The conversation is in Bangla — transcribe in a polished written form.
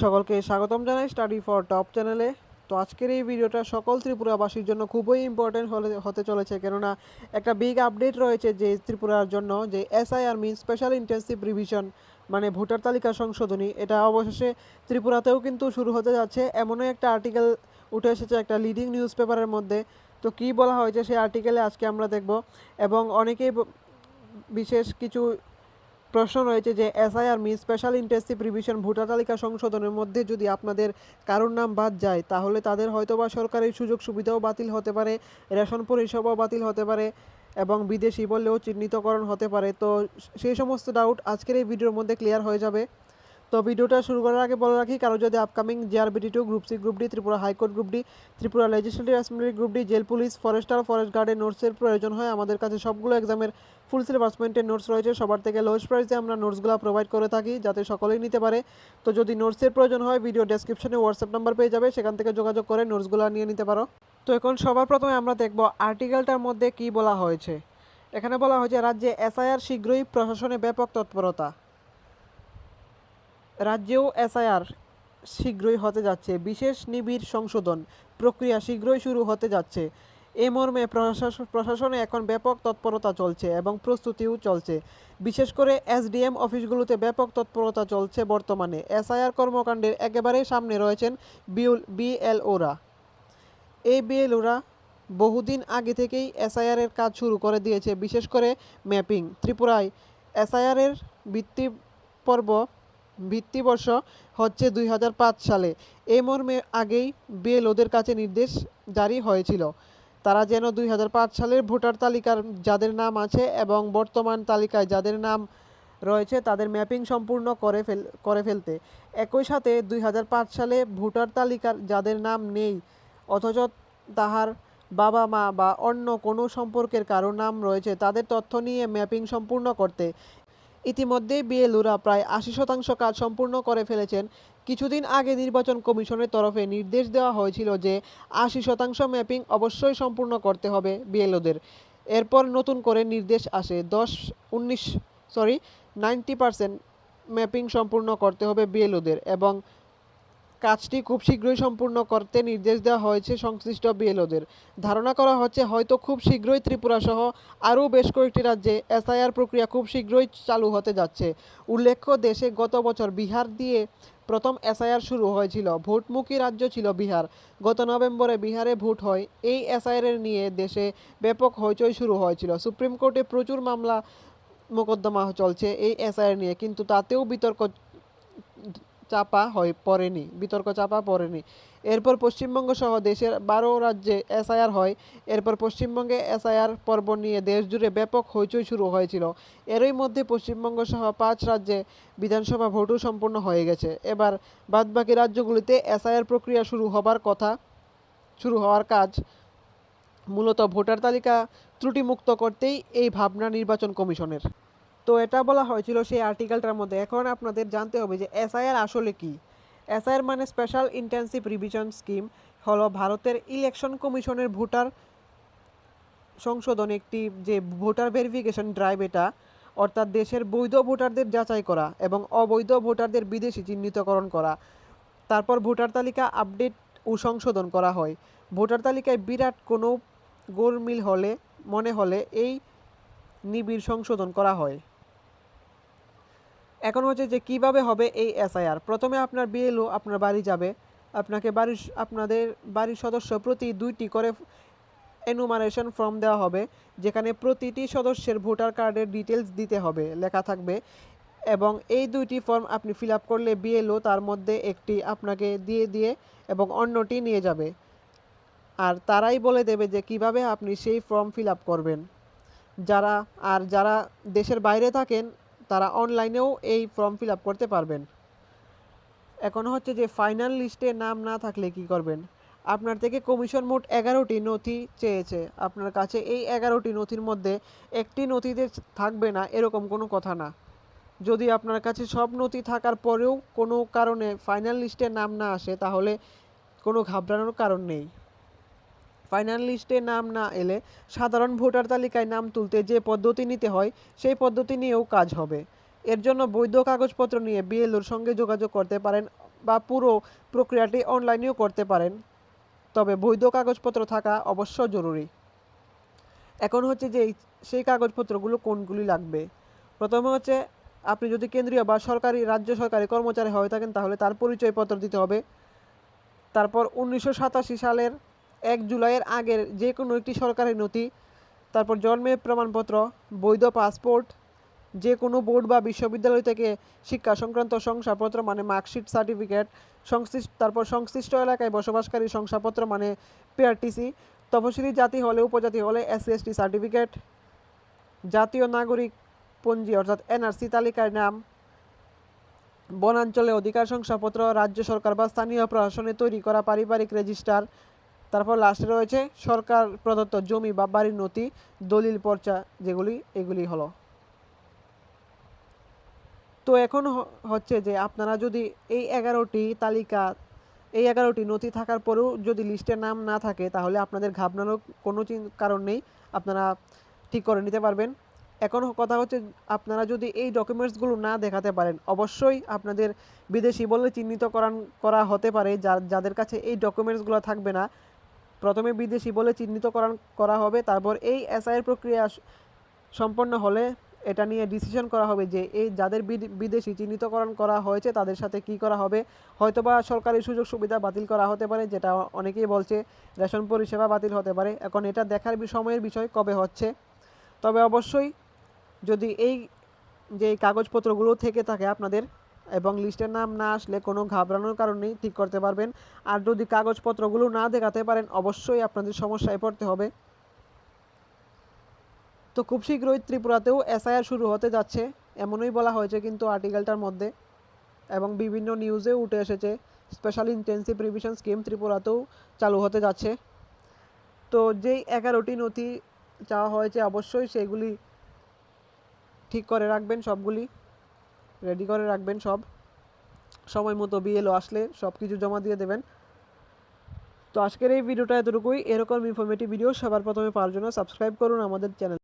সকলকে স্বাগতম জানাই স্টাডি ফর টপ চ্যানেলে। তো আজকের এই ভিডিওটা সকল ত্রিপুরাবাসীর জন্য খুবই ইম্পর্টেন্ট হতে চলেছে, কেননা একটা বিগ আপডেট রয়েছে যে ত্রিপুরার জন্য যে এসআইআর মিন স্পেশাল ইন্টেন্সিভ রিভিশন মানে ভোটার তালিকা সংশোধনী, এটা অবশেষে ত্রিপুরাতেও কিন্তু শুরু হতে যাচ্ছে। এমনই একটা আর্টিকেল উঠে এসেছে একটা লিডিং নিউজ পেপারের মধ্যে। তো কী বলা হয়েছে সেই আর্টিকেলে আজকে আমরা দেখব, এবং অনেকেই বিশেষ কিছু প্রশ্ন রয়েছে যে এসআইআর মিন স্পেশাল ইন্টেন্সিভ রিভিশন ভোটার তালিকা সংশোধনের মধ্যে যদি আপনাদের কারোর নাম বাদ যায় তাহলে তাদের হয়তোবা সরকারি সুযোগ সুবিধাও বাতিল হতে পারে, রেশন পরিষেবাও বাতিল হতে পারে এবং বিদেশি বললেও চিহ্নিতকরণ হতে পারে। তো সেই সমস্ত ডাউট আজকের এই ভিডিওর মধ্যে ক্লিয়ার হয়ে যাবে। তো ভিডিওটা শুরু করার আগে বলে রাখি, কারো যদি আপকামিং জিআরবিটি2, group C group D, Tripura high court group D, Tripura legislative assembly group D, jail police, forester, forest গার্ডের নোটসের প্রয়োজন হয়, আমাদের কাছে সবগুলো এক্সামের ফুল সিলেবাস মেন্টের নোটস রয়েছে। সবার থেকে লোয়েস্ট প্রাইসে আমরা নোটসগুলো প্রোভাইড করে থাকি যাতে সকলেই নিতে পারে। তো যদি নোটসের প্রয়োজন হয় ভিডিও ডেসক্রিপশনে হোয়াটসঅ্যাপ নাম্বার পেয়ে যাবে, সেখান থেকে যোগাযোগ করে নোটসগুলো নিয়ে নিতে পারো। তো এখন সবার প্রথমে আমরা দেখব আর্টিকেলটার মধ্যে কি বলা হয়েছে। এখানে বলা হয়েছে রাজ্যে এসআইআর শীঘ্রই, প্রশাসনে ব্যাপক তৎপরতা। রাজ্যেও এসআইআর শীঘ্রই হতে যাচ্ছে, বিশেষ নিবিড় সংশোধন প্রক্রিয়া শীঘ্রই শুরু হতে যাচ্ছে। এ মর্মে প্রশাসনে এখন ব্যাপক তৎপরতা চলছে এবং প্রস্তুতিও চলছে। বিশেষ করে এসডিএম অফিসগুলোতে ব্যাপক তৎপরতা চলছে বর্তমানে। এসআইআর কর্মকাণ্ডের একেবারেই সামনে রয়েছেন বিএলওরা। এই বিএলওরা বহুদিন আগে থেকেই এসআইআরের কাজ শুরু করে দিয়েছে, বিশেষ করে ম্যাপিং। ত্রিপুরায় এসআইআরের ভিত্তিবর্ষ হচ্ছে 2005 সালে। এই মর্মে আগেই বিএলওদের কাছে নির্দেশ জারি হয়েছিল তারা যেন 2005 সালের ভোটার তালিকার যাদের নাম আছে এবং বর্তমান তালিকায় যাদের নাম রয়েছে তাদের ম্যাপিং সম্পূর্ণ করে ফেলতে। একই সাথে 2005 সালে ভোটার তালিকার যাদের নাম নেই অথচ তাহার বাবা মা বা অন্য কোনো সম্পর্কের কারো নাম রয়েছে তাদের তথ্য নিয়ে ম্যাপিং সম্পূর্ণ করতে ইতিমধ্যেই বিএলওরা প্রায় 80% কাজ সম্পূর্ণ করে ফেলেছেন। কিছুদিন আগে নির্বাচন কমিশনের তরফে নির্দেশ দেওয়া হয়েছিল যে 80% ম্যাপিং অবশ্যই সম্পূর্ণ করতে হবে বিএলওদের। এরপর নতুন করে নির্দেশ আসে 90% ম্যাপিং সম্পূর্ণ করতে হবে বিএলওদের, এবং কাজটি খুব শীঘ্রই সম্পূর্ণ করতে নির্দেশ দেওয়া হয়েছে সংশ্লিষ্ট বিএলওদের। ধারণা করা হচ্ছে হয়তো খুব শীঘ্রই ত্রিপুরা সহ আরও বেশ কয়েকটি রাজ্যে এসআইআর প্রক্রিয়া খুব শীঘ্রই চালু হতে যাচ্ছে। উল্লেখ্য, দেশে গত বছর বিহার দিয়ে প্রথম এসআইআর শুরু হয়েছিল। ভোটমুখী রাজ্য ছিল বিহার। গত নভেম্বরে বিহারে ভোট হয়। এই এসআইআর নিয়ে দেশে ব্যাপক হইচই শুরু হয়েছিল। সুপ্রিম কোর্টে প্রচুর মামলা মোকদ্দমা চলছে এই এসআইআর নিয়ে, কিন্তু তাতেও বিতর্ক চাপা পড়েনি। এরপর পশ্চিমবঙ্গ সহ দেশের 12 রাজ্যে এসআইআর হয়। এরপর পশ্চিমবঙ্গে এসআইআর পর্ব নিয়ে দেশজুড়ে ব্যাপক হইচই শুরু হয়েছিল। এরই মধ্যে পশ্চিমবঙ্গ সহ 5 রাজ্যে বিধানসভা ভোটও সম্পন্ন হয়ে গেছে। এবার বাদবাকি রাজ্যগুলিতে এসআইআর প্রক্রিয়া শুরু হওয়ার কাজ মূলত ভোটার তালিকা ত্রুটিমুক্ত করতেই এই ভাবনা নির্বাচন কমিশনের। তো এটা বলা হয়েছিল সেই আর্টিকেলটার মধ্যে। এখন আপনাদের জানতে হবে যে এসআইআর আসলে কি। এসআইআর মানে স্পেশাল ইন্টেন্সিভ রিভিশন স্কিম, হলো ভারতের ইলেকশন কমিশনের ভোটার সংশোধন একটি যে ভোটার ভেরিফিকেশন ড্রাইভ, এটা অর্থাৎ দেশের বৈধ ভোটারদের যাচাই করা এবং অবৈধ ভোটারদের বিদেশি চিহ্নিতকরণ করা। তারপর ভোটার তালিকা আপডেট ও সংশোধন করা হয়। ভোটার তালিকায় বিরাট কোনো গোলমিল মনে হলে এই নিবিড় সংশোধন করা হয়। এখন হচ্ছে যে কিভাবে হবে এই এসআইআর। প্রথমে আপনার বিএলও আপনার বাড়ি যাবে, আপনাদের বাড়ির সদস্য প্রতি 2টি করে এনুমারেশন ফর্ম দেওয়া হবে, যেখানে প্রতিটি সদস্যের ভোটার কার্ডের ডিটেলস দিতে হবে, লেখা থাকবে। এবং এই 2টি ফর্ম আপনি ফিল আপ করলে বিএলও তার মধ্যে একটি আপনাকে দিয়ে এবং অন্যটি নিয়ে যাবে, আর তারাই বলে দেবে যে কিভাবে আপনি সেই ফর্ম ফিল আপ করবেন। যারা দেশের বাইরে থাকেন তারা অনলাইনেও এই ফর্ম ফিল আপ করতে পারবেন। এখন হচ্ছে যে ফাইনাল লিস্টে নাম না থাকলে কি করবেন। আপনার থেকে কমিশন মোট 11টি নথি চেয়েছে। আপনার কাছে এই 11টি নথির মধ্যে একটি নথিতে থাকবে না এরকম কোনো কথা না। যদি আপনার কাছে সব নথি থাকার পরেও কোনো কারণে ফাইনাল লিস্টে নাম না আসে তাহলে কোনো ঘাবড়ানোর কারণ নেই। ফাইনাল লিস্টে নাম না এলে সাধারণ ভোটার তালিকায় নাম তুলতে যে পদ্ধতি নিতে হয় সেই পদ্ধতি নিয়েও কাজ হবে। এর জন্য বৈধ কাগজপত্র নিয়ে বিএলওর সঙ্গে যোগাযোগ করতে পারেন বা পুরো প্রক্রিয়াটি অনলাইনেও করতে পারেন, তবে বৈধ কাগজপত্র থাকা অবশ্য জরুরি। এখন হচ্ছে যে সেই কাগজপত্রগুলো কোনগুলি লাগবে। প্রথমে হচ্ছে আপনি যদি কেন্দ্রীয় বা সরকারি রাজ্য সরকারি কর্মচারী হয়ে থাকেন তাহলে তার পরিচয়পত্র দিতে হবে। তারপর 1987 সালের 1 জুলাইয়ের আগের যে কোনো একটি সরকারি নথি, তারপর জন্মের প্রমাণপত্র, বৈধ পাসপোর্ট, যে কোনো বোর্ড বা বিশ্ববিদ্যালয় থেকে শিক্ষা সংক্রান্ত শংসাপত্র মানে মার্কশিট সার্টিফিকেট, তারপর সংশ্লিষ্ট এলাকায় বসবাসকারী শংসাপত্র মানে পিআরটিসি, তফসিলি জাতি হলে উপজাতি হলে SC/ST সার্টিফিকেট, জাতীয় নাগরিক পঞ্জি অর্থাৎ NRC তালিকার নাম, বনাঞ্চলে অধিকার শংসাপত্র, রাজ্য সরকার বা স্থানীয় প্রশাসনে তৈরি করা পারিবারিক রেজিস্টার, তারপর লাস্টে রয়েছে সরকার প্রদত্ত জমি বা বাড়ির নথি, দলিল পর্চা, এগুলি হলো। তো এখন হচ্ছে যে আপনারা যদি এই 11টি নথি থাকার পরেও যদি লিস্টে নাম না থাকে তাহলে আপনাদের ঘাবড়ানোর কোনো কারণ নেই, আপনারা ঠিক করে নিতে পারবেন। এখন কথা হচ্ছে আপনারা যদি এই ডকুমেন্টসগুলো না দেখাতে পারেন, অবশ্যই আপনাদের বিদেশি বলে চিহ্নিতকরণ করা হতে পারে। যাদের কাছে এই ডকুমেন্টসগুলো থাকবে না, প্রথমে বিদেশি বলে চিহ্নিতকরণ করা হবে, তারপর এই SIR প্রক্রিয়া সম্পন্ন হলে এটা নিয়ে ডিসিশন করা হবে যে এই যাদের বিদেশি চিহ্নিতকরণ করা হয়েছে তাদের সাথে কি করা হবে। হয়তোবা সরকারি সুযোগ সুবিধা বাতিল করা হতে পারে, যেটা অনেকেই বলছে রেশন পরিষেবা বাতিল হতে পারে। এখন এটা দেখার সময়ের বিষয় কবে হচ্ছে। তবে অবশ্যই যদি এই যে কাগজপত্রগুলো থেকে থাকে আপনাদের এবং লিস্টের নাম না আসলে কোনো ঘাবড়ানোর কারণ নেই, ঠিক করতে পারবেন। আর যদি কাগজপত্রগুলো না দেখাতে পারেন অবশ্যই আপনাদের সমস্যায় পড়তে হবে। তো খুব শীঘ্রই ত্রিপুরাতেও SIR শুরু হতে যাচ্ছে এমনই বলা হয়েছে কিন্তু আর্টিকেলটার মধ্যে, এবং বিভিন্ন নিউজেও উঠে এসেছে স্পেশাল ইন্টেন্সিভ রিভিশন স্কিম ত্রিপুরাতেও চালু হতে যাচ্ছে। তো যেই 11টি নথি চাওয়া হয়েছে অবশ্যই সেগুলি ঠিক করে রাখবেন, সবগুলি রেডি করে রাখবেন, সব সময় মতো BLO আসলে সব কিছু জমা দিয়ে দেবেন। তো আজকের এই ভিডিওটা এতটুকুই। এরকম ইনফরমেটিভ ভিডিও সবার প্রথমে পাওয়ার জন্য সাবস্ক্রাইব করুন আমাদের চ্যানেল।